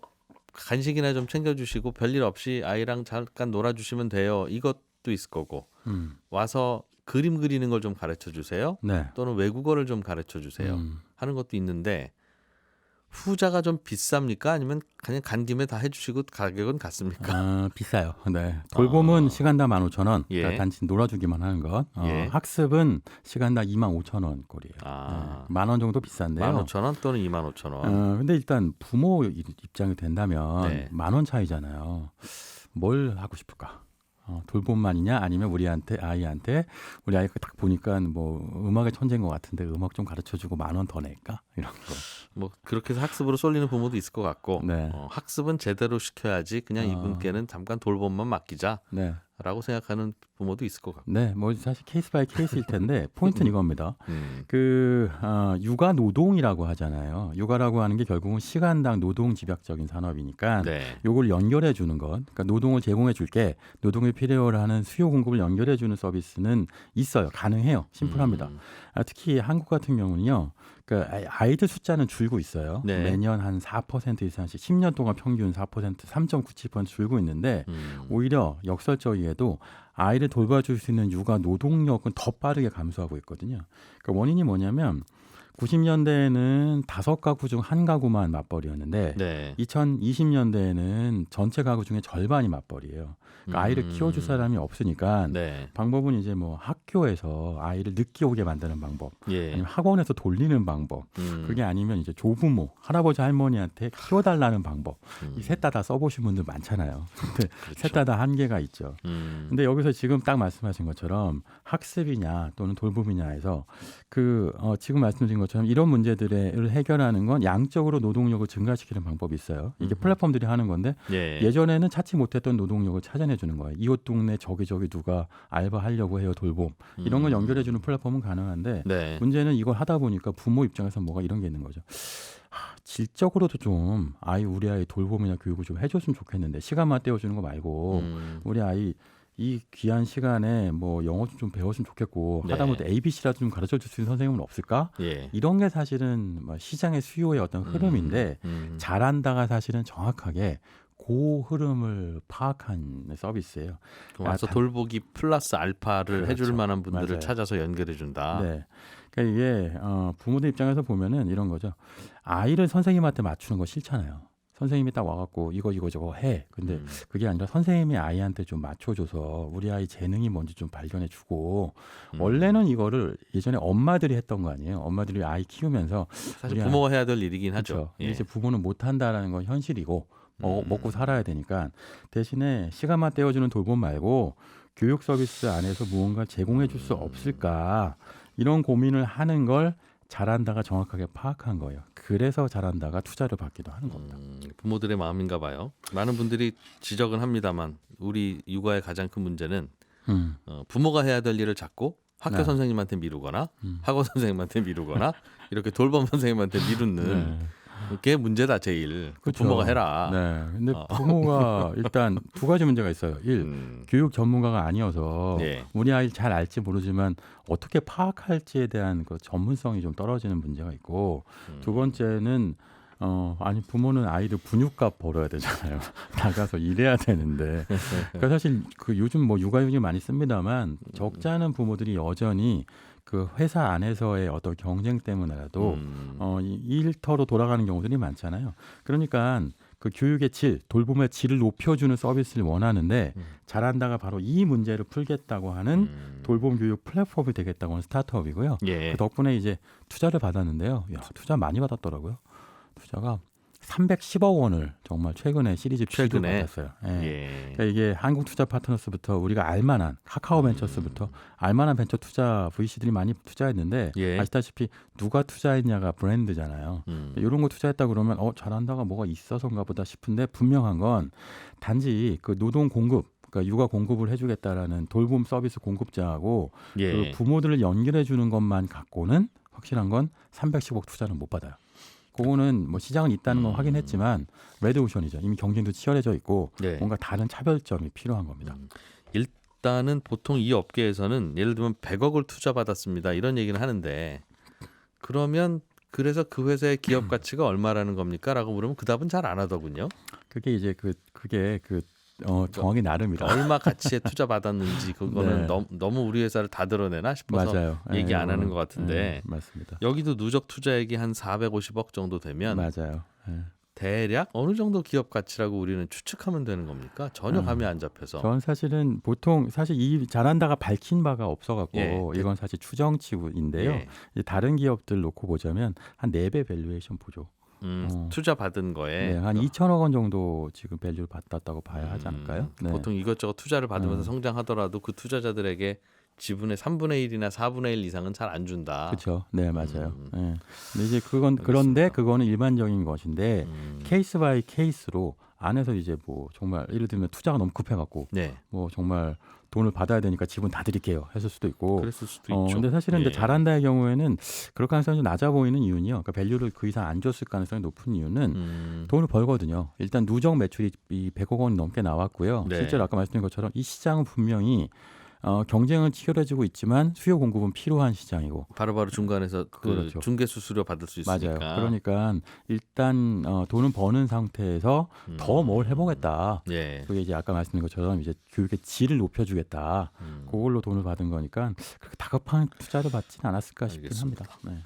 간식이나 좀 챙겨주시고 별일 없이 아이랑 잠깐 놀아주시면 돼요. 이것도 있을 거고 와서 그림 그리는 걸 좀 가르쳐 주세요. 네. 또는 외국어를 좀 가르쳐 주세요. 하는 것도 있는데 후자가 좀 비쌉니까? 아니면 그냥 간 김에 다 해주시고 가격은 같습니까? 비싸요. 네. 돌봄은 시간당 15,000원. 예. 그러니까 단지 놀아주기만 하는 것. 예. 학습은 시간당 25,000원 꼴이에요. 아. 네. 10,000원 정도 비싼데요. 15,000원 또는 25,000원. 근데 일단 부모 입장이 된다면 네. 10,000원 차이잖아요. 뭘 하고 싶을까? 돌봄만이냐 아니면 아이한테 우리 아이가 딱 보니까 뭐 음악의 천재인 것 같은데 음악 좀 가르쳐주고 10,000원 더 낼까? 이런 거. 뭐 그렇게 해서 학습으로 쏠리는 부모도 있을 것 같고 네. 학습은 제대로 시켜야지 그냥 이분께는 잠깐 돌봄만 맡기자라고 네. 생각하는 부모도 있을 것 같고. 네, 뭐 사실 케이스 바이 케이스일 텐데 포인트는 이겁니다. 음. 육아 노동이라고 하잖아요. 육아라고 하는 게 결국은 시간당 노동 집약적인 산업이니까 네. 요걸 연결해 주는 것. 그러니까 노동을 제공해 줄게. 노동에 필요로 하는 수요 공급을 연결해 주는 서비스는 있어요. 가능해요. 심플합니다. 특히 한국 같은 경우는요. 그러니까 아이들 숫자는 줄고 있어요. 네. 매년 한 4% 이상씩 10년 동안 평균 4%, 3.97% 줄고 있는데 오히려 역설적이게도 아이를 돌봐줄 수 있는 육아 노동력은 더 빠르게 감소하고 있거든요. 그러니까 원인이 뭐냐면 90년대에는 5가구 중 1가구만 맞벌이였는데 네. 2020년대에는 전체 가구 중에 절반이 맞벌이에요. 그러니까 아이를 키워줄 사람이 없으니까 네. 방법은 이제 뭐 학교에서 아이를 늦게 오게 만드는 방법, 예. 아니면 학원에서 돌리는 방법, 그게 아니면 이제 조부모, 할아버지 할머니한테 키워달라는 방법. 이 셋 다 써보신 분들 많잖아요. 근데 그렇죠. 셋 다 한계가 있죠. 근데 여기서 지금 딱 말씀하신 것처럼 학습이냐 또는 돌봄이냐에서 지금 말씀드린 것처럼 이런 문제들을 해결하는 건 양적으로 노동력을 증가시키는 방법이 있어요. 이게 플랫폼들이 하는 건데 예. 예전에는 찾지 못했던 노동력을 찾아내주는 거예요. 이웃 동네 저기 누가 알바하려고 해요. 돌봄 이런 걸 연결해주는 플랫폼은 가능한데 네. 문제는 이걸 하다 보니까 부모 입장에서 뭐가 이런 게 있는 거죠. 질적으로도 좀 우리 아이 돌봄이나 교육을 좀 해줬으면 좋겠는데 시간만 떼어주는 거 말고 우리 아이 이 귀한 시간에 뭐 영어 좀 배웠으면 좋겠고 네. 하다못해 ABC라도 좀 가르쳐 줄 수 있는 선생님은 없을까? 예. 이런 게 사실은 뭐 시장의 수요의 어떤 흐름인데 잘한다가 사실은 정확하게 그 흐름을 파악한 서비스예요. 와서 돌보기 플러스 알파를 그렇죠. 해줄 만한 분들을 맞아요. 찾아서 연결해 준다. 네. 그러니까 이게 부모들 입장에서 보면은 이런 거죠. 아이를 선생님한테 맞추는 거 싫잖아요. 선생님이 딱 와갖고 이거 저거 해. 근데 그게 아니라 선생님이 아이한테 좀 맞춰줘서 우리 아이 재능이 뭔지 좀 발견해주고 원래는 이거를 예전에 엄마들이 했던 거 아니에요. 엄마들이 아이 키우면서 사실 부모가 해야 될 일이긴 하죠. 그렇죠. 예. 이제 부모는 못한다라는 건 현실이고 먹고 살아야 되니까 대신에 시간만 떼어주는 돌봄 말고 교육 서비스 안에서 무언가 제공해 줄 수 없을까 이런 고민을 하는 걸 잘한다가 정확하게 파악한 거예요. 그래서 잘한다가 투자를 받기도 하는 겁니다. 부모들의 마음인가 봐요. 많은 분들이 지적은 합니다만 우리 육아의 가장 큰 문제는 부모가 해야 될 일을 자꾸 학교 네. 선생님한테 미루거나 학원 선생님한테 미루거나 이렇게 돌봄 선생님한테 미루는 그게 문제다 제일. 그렇죠. 부모가 해라. 네. 근데 부모가 일단 두 가지 문제가 있어요. 교육 전문가가 아니어서 예. 우리 아이 잘 알지 모르지만 어떻게 파악할지에 대한 그 전문성이 좀 떨어지는 문제가 있고 두 번째는 부모는 아이들 분유값 벌어야 되잖아요. 나가서 일해야 되는데. 그러니까 사실 요즘 뭐 육아휴직 많이 씁니다만 적지 않은 부모들이 여전히 그 회사 안에서의 어떤 경쟁 때문에라도 일터로 돌아가는 경우들이 많잖아요. 그러니까 그 교육의 질, 돌봄의 질을 높여주는 서비스를 원하는데 잘한다가 바로 이 문제를 풀겠다고 하는 돌봄 교육 플랫폼이 되겠다고 하는 스타트업이고요. 예. 그 덕분에 이제 투자를 받았는데요. 투자 많이 받았더라고요. 투자가 310억 원을 정말 최근에 시리즈 B도 받았어요. 예. 예. 그러니까 이게 한국투자파트너스부터 우리가 알만한 카카오벤처스부터 알만한 벤처 투자 VC들이 많이 투자했는데 예. 아시다시피 누가 투자했냐가 브랜드잖아요. 이런 거 투자했다 그러면 잘한다가 뭐가 있어서인가 보다 싶은데 분명한 건 단지 그 노동 공급 그러니까 육아 공급을 해주겠다라는 돌봄 서비스 공급자하고 예. 그 부모들을 연결해 주는 것만 갖고는 확실한 건 310억 투자는 못 받아요. 그거는 뭐 시장은 있다는 건 확인했지만 레드오션이죠. 이미 경쟁도 치열해져 있고 네. 뭔가 다른 차별점이 필요한 겁니다. 일단은 보통 이 업계에서는 예를 들면 100억을 투자받았습니다. 이런 얘기는 하는데 그러면 그래서 그 회사의 기업 가치가 얼마라는 겁니까? 라고 물으면 그 답은 잘 안 하더군요. 그게 이제 그게 정하기 나름이라. 얼마 가치에 투자받았는지 그거는 네. 너무 우리 회사를 다 드러내나 싶어서 맞아요. 얘기 안 하는 것 예, 같은데 맞습니다. 여기도 누적 투자액이 한 450억 정도 되면 맞아요. 예. 대략 어느 정도 기업 가치라고 우리는 추측하면 되는 겁니까? 전혀 감이 안 잡혀서. 전 사실은 보통 사실 이 잘한다가 밝힌 바가 없어갖고 예. 이건 사실 추정치인데요. 예. 이제 다른 기업들 놓고 보자면 한 4배 밸류에이션 보죠. 투자 받은 거에 네, 한 2천억 원 정도 지금 밸류를 받았다고 봐야 하지 않을까요? 네. 보통 이것저것 투자를 받으면서 성장하더라도 그 투자자들에게 지분의 3분의 1이나 4분의 1 이상은 잘 안 준다. 그렇죠. 네, 맞아요. 네. 근데 이제 알겠습니다. 그런데 그거는 일반적인 것인데 케이스 바이 케이스로 안에서 이제 뭐 정말 예를 들면 투자가 너무 급해갖고 네, 뭐 정말 돈을 받아야 되니까 지분 다 드릴게요 했을 수도 있고. 그랬을 수도 있죠. 근데 사실은 예. 이제 잘한다의 경우에는 그럴 가능성이 좀 낮아 보이는 이유는요. 그러니까 밸류를 그 이상 안 줬을 가능성이 높은 이유는 돈을 벌거든요. 일단 누적 매출이 이 100억 원이 넘게 나왔고요. 네. 실제로 아까 말씀드린 것처럼 이 시장은 분명히 경쟁은 치열해지고 있지만 수요 공급은 필요한 시장이고. 바로바로 중간에서 그 그렇죠. 중개 수수료 받을 수 있으니까. 맞아요. 그러니까 일단 돈은 버는 상태에서 더 뭘 해보겠다. 예. 그게 이제 아까 말씀드린 것처럼 이제 교육의 질을 높여주겠다. 그걸로 돈을 받은 거니까 그렇게 다급한 투자를 받지는 않았을까 싶긴 알겠습니다. 합니다. 네.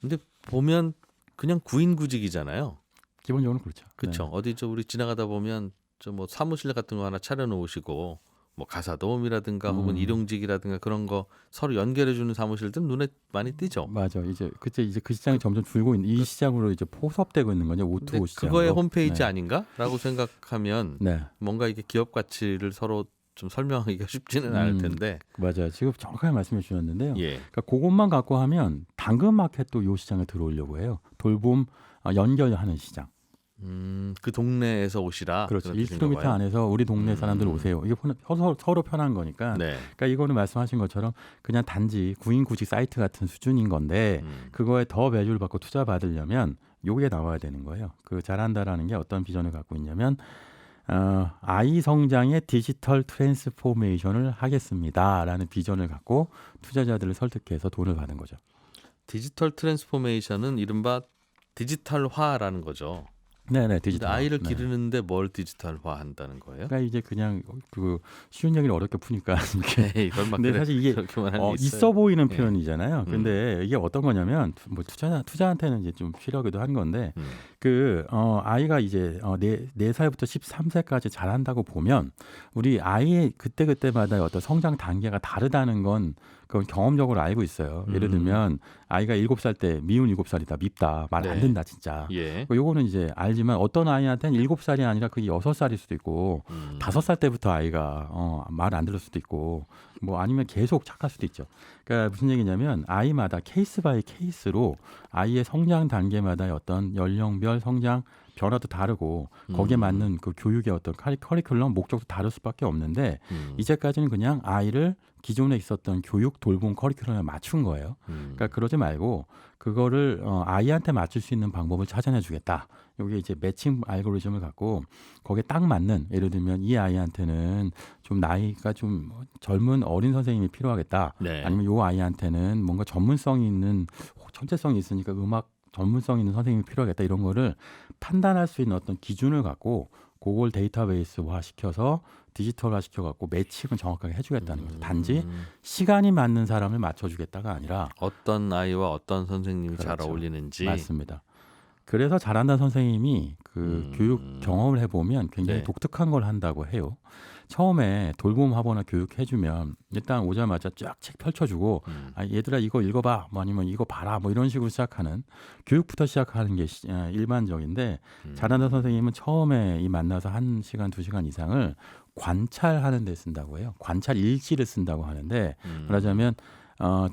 근데 보면 그냥 구인구직이잖아요. 기본적으로 그렇죠. 그렇죠. 네. 어디 우리 지나가다 보면 저 뭐 사무실 같은 거 하나 차려놓으시고 뭐 가사 도우미라든가 혹은 일용직이라든가 그런 거 서로 연결해주는 사무실들 눈에 많이 띄죠. 맞아. 이제 그 시장이 점점 줄고 있는 이 시장으로 이제 포섭되고 있는 거죠. 근데 O2O 시장. 그거의 홈페이지 네. 아닌가라고 생각하면 네, 뭔가 이게 기업 가치를 서로 좀 설명하기가 쉽지는 않을 텐데. 맞아요. 지금 정확하게 말씀해 주셨는데요. 예. 그러니까 그것만 갖고 하면 당근 마켓도 이 시장에 들어오려고 해요. 돌봄 연결하는 시장. 그 동네에서 오시라. 그렇죠. 그런 뜻인가 1km 봐요. 안에서 우리 동네 사람들 오세요. 이게 서로 편한 거니까. 네. 그러니까 이거는 말씀하신 것처럼 그냥 단지 구인구직 사이트 같은 수준인 건데 그거에 더 밸류를 받고 투자 받으려면 요게 나와야 되는 거예요. 그 잘한다라는 게 어떤 비전을 갖고 있냐면 아이 성장의 디지털 트랜스포메이션을 하겠습니다라는 비전을 갖고 투자자들을 설득해서 돈을 받은 거죠. 디지털 트랜스포메이션은 이른바 디지털화라는 거죠. 네네, 근데 디지털. 아이를 네. 기르는데 뭘 디지털화 한다는 거예요? 그러니까 이제 그냥 그 쉬운 얘기를 어렵게 푸니까 이렇게. 에이, 이걸 막 근데 그래, 사실 이게 그렇게만 하는 게 있어 보이는 예. 표현이잖아요. 근데 이게 어떤 거냐면 뭐 투자한테는 이제 좀 필요하기도 한 건데 아이가 이제 4살부터 13세까지 자란다고 보면 우리 아이의 그때마다 어떤 성장 단계가 다르다는 건 그건 경험적으로 알고 있어요. 예를 들면 아이가 7살 때 미운 7살이다, 밉다, 말 안 네. 듣는다 진짜. 예. 요거는 이제 알지만 어떤 아이한테는 7살이 아니라 그게 6살일 수도 있고 5살 때부터 아이가 말 안 들을 수도 있고 뭐 아니면 계속 착할 수도 있죠. 그러니까 무슨 얘기냐면 아이마다 케이스 바이 케이스로 아이의 성장 단계마다의 어떤 연령별 성장 변화도 다르고 거기에 맞는 그 교육의 어떤 커리큘럼 목적도 다를 수밖에 없는데 이제까지는 그냥 아이를 기존에 있었던 교육 돌봄 커리큘럼에 맞춘 거예요. 그러니까 그러지 말고 그거를 아이한테 맞출 수 있는 방법을 찾아내 주겠다. 여기 이제 매칭 알고리즘을 갖고 거기에 딱 맞는 예를 들면 이 아이한테는 좀 나이가 좀 젊은 어린 선생님이 필요하겠다. 네. 아니면 이 아이한테는 뭔가 전문성이 있는 천재성이 있으니까 음악 전문성 있는 선생님이 필요하겠다. 이런 거를 판단할 수 있는 어떤 기준을 갖고 그걸 데이터베이스화 시켜서 디지털화 시켜갖고 매칭을 정확하게 해주겠다는 거죠. 단지 시간이 맞는 사람을 맞춰주겠다가 아니라 어떤 아이와 어떤 선생님이 잘 그렇죠. 어울리는지. 맞습니다. 그래서 잘한다는 선생님이 그 교육 경험을 해보면 굉장히 네. 독특한 걸 한다고 해요. 처음에 돌봄 하거나 교육해주면 일단 오자마자 쫙 책 펼쳐주고 얘들아 이거 읽어봐 뭐 아니면 이거 봐라 뭐 이런 식으로 시작하는 교육부터 시작하는 게 일반적인데 잘한다는 선생님은 처음에 이 만나서 1시간 2시간 이상을 관찰하는 데 쓴다고 해요. 관찰 일지를 쓴다고 하는데 말하자면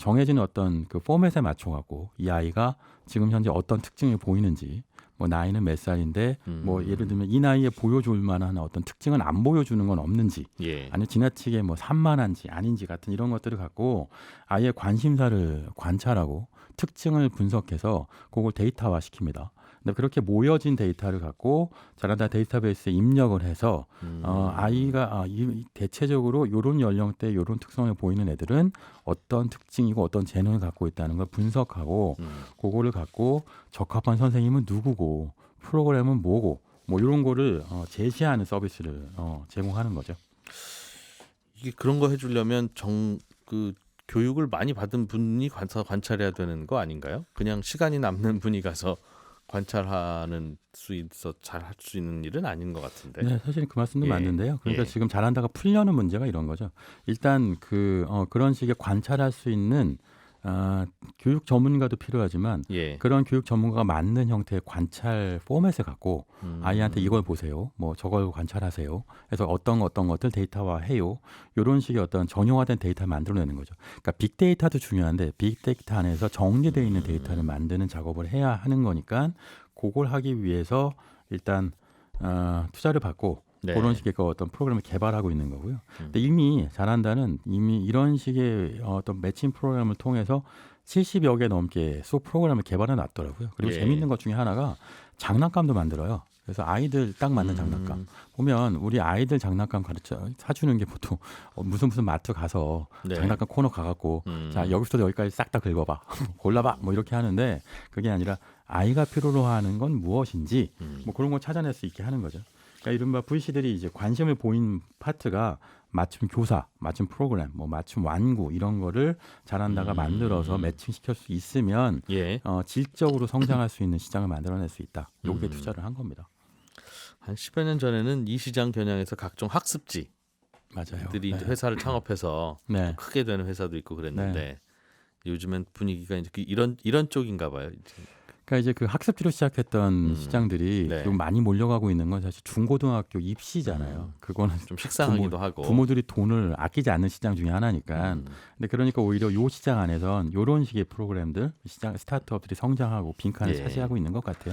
정해진 어떤 그 포맷에 맞춰 갖고 이 아이가 지금 현재 어떤 특징이 보이는지 뭐 나이는 몇 살인데 뭐 예를 들면 이 나이에 보여줄 만한 어떤 특징은 안 보여주는 건 없는지 예. 아니면 지나치게 뭐 산만한지 아닌지 같은 이런 것들을 갖고 아예 관심사를 관찰하고 특징을 분석해서 그걸 데이터화 시킵니다. 근데 그렇게 모여진 데이터를 갖고 자라다 데이터베이스에 입력을 해서 아이가 대체적으로 이런 연령대 이런 특성을 보이는 애들은 어떤 특징이고 어떤 재능을 갖고 있다는 걸 분석하고 그거를 갖고 적합한 선생님은 누구고 프로그램은 뭐고 뭐 이런 거를 제시하는 서비스를 제공하는 거죠. 이게 그런 거 해주려면 그 교육을 많이 받은 분이 관찰해야 되는 거 아닌가요? 그냥 시간이 남는 분이 가서 관찰하는 수 있어 잘 할 수 있는 일은 아닌 것 같은데. 네, 사실 그 말씀도 예. 맞는데요. 그러니까 예. 지금 잘한다가 풀려는 문제가 이런 거죠. 일단 그런 식의 관찰할 수 있는 교육 전문가도 필요하지만 예. 그런 교육 전문가가 맞는 형태의 관찰 포맷을 갖고 아이한테 이걸 보세요. 뭐 저걸 관찰하세요. 그래서 어떤 것들 데이터화해요. 이런 식의 어떤 정형화된 데이터를 만들어내는 거죠. 그러니까 빅데이터도 중요한데 빅데이터 안에서 정리되어 있는 데이터를 만드는 작업을 해야 하는 거니까 그걸 하기 위해서 일단 투자를 받고 네. 그런 식의 어떤 프로그램을 개발하고 있는 거고요. 근데 이미 잘한다는 이미 이런 식의 어떤 매칭 프로그램을 통해서 70여 개 넘게 수업 프로그램을 개발해 놨더라고요. 그리고 예. 재밌는 것 중에 하나가 장난감도 만들어요. 그래서 아이들 딱 맞는 장난감. 보면 우리 아이들 장난감 사주는 게 보통 무슨 마트 가서 네. 장난감 코너 가갖고 자 여기부터 여기까지 싹 다 긁어봐. 골라봐. 뭐 이렇게 하는데 그게 아니라 아이가 필요로 하는 건 무엇인지 뭐 그런 걸 찾아낼 수 있게 하는 거죠. 그러니까 이른바 VC들이 이제 관심을 보인 파트가 맞춤 교사, 맞춤 프로그램, 뭐 맞춤 완구 이런 거를 잘한다가 만들어서 매칭시킬 수 있으면 예. 질적으로 성장할 수 있는 시장을 만들어낼 수 있다. 여기에 투자를 한 겁니다. 한 10여 년 전에는 이 시장 겨냥해서 각종 학습지들이 맞아요. 이제 회사를 창업해서 네. 크게 되는 회사도 있고 그랬는데 네. 요즘엔 분위기가 이제 이런 쪽인가 봐요. 그러니까 이제 그 학습지로 시작했던 시장들이 네. 지금 많이 몰려가고 있는 건 사실 중고등학교 입시잖아요. 그거는 좀 식상하기도 하고. 부모들이 돈을 아끼지 않는 시장 중에 하나니까. 근데 그러니까 오히려 요 시장 안에선 이런 식의 프로그램들, 시장 스타트업들이 성장하고 빈칸을 예. 차지하고 있는 것 같아요.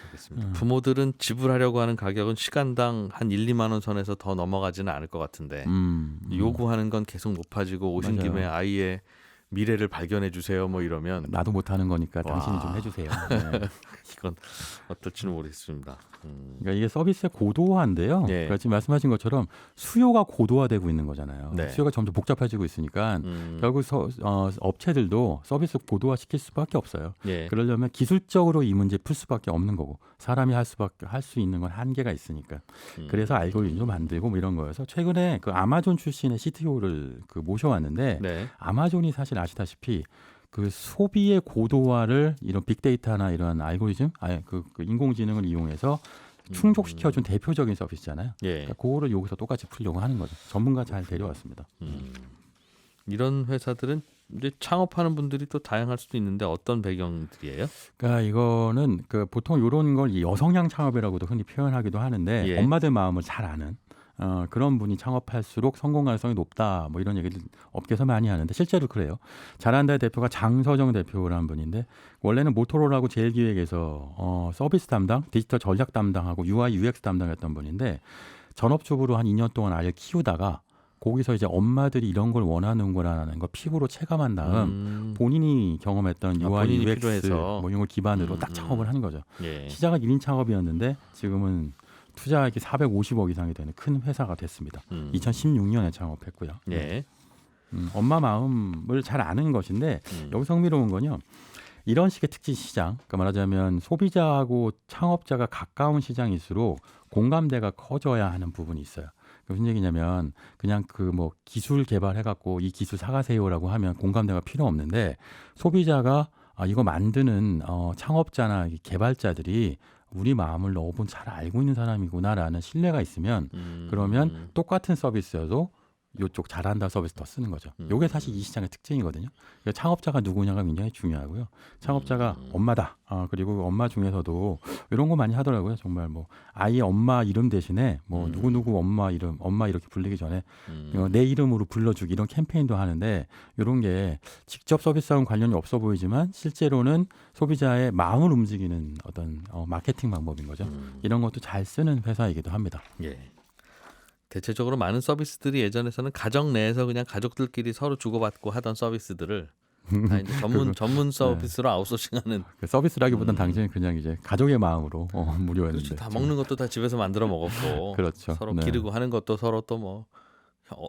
알겠습니다. 부모들은 지불하려고 하는 가격은 시간당 한 1, 2만 원 선에서 더 넘어가지는 않을 것 같은데 요구하는 건 계속 높아지고 오신 맞아요. 김에 아이의 미래를 발견해 주세요. 뭐 이러면 나도 못하는 거니까 와. 당신이 좀 해주세요. 네. 이건 어떨지는 모르겠습니다. 그러니까 이게 서비스의 고도화인데요. 예. 그러니까 지금 말씀하신 것처럼 수요가 고도화되고 있는 거잖아요. 네. 수요가 점점 복잡해지고 있으니까 결국 업체들도 서비스 고도화 시킬 수밖에 없어요. 예. 그러려면 기술적으로 이 문제 풀 수밖에 없는 거고 사람이 할 수 있는 건 한계가 있으니까. 그래서 알고리즘도 만들고 뭐 이런 거여서 최근에 그 아마존 출신의 CTO를 모셔왔는데 네. 아마존이 사실 아시다시피 그 소비의 고도화를 이런 빅데이터나 이런 알고리즘, 그 인공지능을 이용해서 충족시켜준 대표적인 서비스잖아요. 예. 그러니까 그거를 여기서 똑같이 풀려고 하는 거죠. 전문가 잘 데려왔습니다. 이런 회사들은 이제 창업하는 분들이 또 다양할 수도 있는데 어떤 배경들이에요? 그러니까 이거는 그 보통 이런 걸 여성향 창업이라고도 흔히 표현하기도 하는데 예. 엄마들 마음을 잘 아는 그런 분이 창업할수록 성공 가능성이 높다. 뭐 이런 얘기를 업계에서 많이 하는데 실제로 그래요. 잘한다의 대표가 장서정 대표라는 분인데 원래는 모토로라하고 제일기획에서 서비스 담당, 디지털 전략 담당하고 UI, UX 담당했던 분인데 전업주부로 한 2년 동안 아이를 키우다가 거기서 이제 엄마들이 이런 걸 원하는 거라는 걸 피부로 체감한 다음 본인이 경험했던 UI, 본인이 UX 필요해서. 뭐 이런 걸 기반으로 딱 창업을 하는 거죠. 예. 시작은 1인 창업이었는데 지금은 투자액이 450억 이상이 되는 큰 회사가 됐습니다. 2016년에 창업했고요. 예. 엄마 마음을 잘 아는 것인데 여기서 흥미로운 건요. 이런 식의 특징 시장, 그러니까 말하자면 소비자하고 창업자가 가까운 시장일수록 공감대가 커져야 하는 부분이 있어요. 무슨 얘기냐면 그냥 그 뭐 기술 개발해갖고 이 기술 사가세요라고 하면 공감대가 필요 없는데 소비자가 이거 만드는 창업자나 개발자들이 우리 마음을 너무 잘 알고 있는 사람이구나라는 신뢰가 있으면 그러면 똑같은 서비스여도 요쪽 잘한다 서비스 더 쓰는 거죠. 요게 사실 이 시장의 특징이거든요. 그러니까 창업자가 누구냐가 굉장히 중요하고요. 창업자가 엄마다. 그리고 엄마 중에서도 이런 거 많이 하더라고요. 정말 뭐 아이 엄마 이름 대신에 뭐 누구누구 엄마 이름, 엄마 이렇게 불리기 전에 내 이름으로 불러주기 이런 캠페인도 하는데 이런 게 직접 서비스하고는 관련이 없어 보이지만 실제로는 소비자의 마음을 움직이는 어떤 마케팅 방법인 거죠. 이런 것도 잘 쓰는 회사이기도 합니다. 예. 대체적으로 많은 서비스들이 예전에서는 가정 내에서 그냥 가족들끼리 서로 주고받고 하던 서비스들을 다 이제 전문 서비스로 아웃소싱하는 그 서비스라기보단 당시에는 그냥 이제 가족의 마음으로 무료였는데. 그렇죠. 다 먹는 것도 다 집에서 만들어 먹었고 그렇죠. 서로 네. 기르고 하는 것도 서로 또 뭐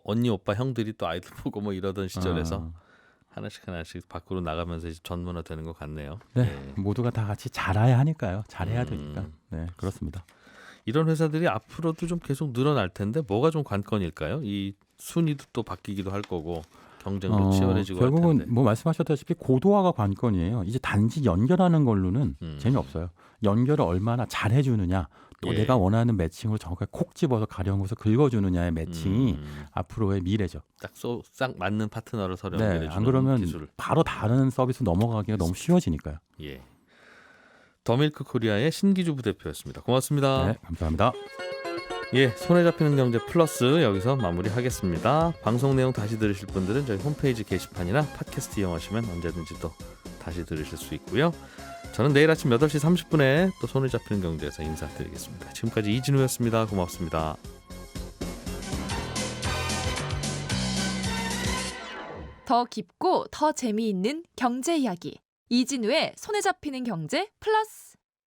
언니 오빠 형들이 또 아이들 보고 뭐 이러던 시절에서 하나씩 밖으로 나가면서 이제 전문화 되는 것 같네요. 네, 모두가 다 같이 잘해야 하니까요. 잘해야 되니까. 네, 그렇습니다. 이런 회사들이 앞으로도 좀 계속 늘어날 텐데 뭐가 좀 관건일까요? 이 순위도 또 바뀌기도 할 거고 경쟁도 치열해지고 할 텐데. 결국은 뭐 말씀하셨다시피 고도화가 관건이에요. 이제 단지 연결하는 걸로는 재미없어요. 연결을 얼마나 잘해주느냐, 또 내가 원하는 매칭으로 정확하게 콕 집어서 가려운 것을 긁어주느냐의 매칭이 앞으로의 미래죠. 딱 맞는 파트너를 서로 네, 연결해주는 안 그러면 기술. 바로 다른 서비스 넘어가기가 너무 쉬워지니까요. 예. 더밀크 코리아의 신기주 부대표였습니다. 고맙습니다. 네, 감사합니다. 예, 손에 잡히는 경제 플러스 여기서 마무리하겠습니다. 방송 내용 다시 들으실 분들은 저희 홈페이지 게시판이나 팟캐스트 이용하시면 언제든지 또 다시 들으실 수 있고요. 저는 내일 아침 8시 30분에 또 손에 잡히는 경제에서 인사드리겠습니다. 지금까지 이진우였습니다. 고맙습니다. 더 깊고 더 재미있는 경제 이야기 이진우의 손에 잡히는 경제 플러스.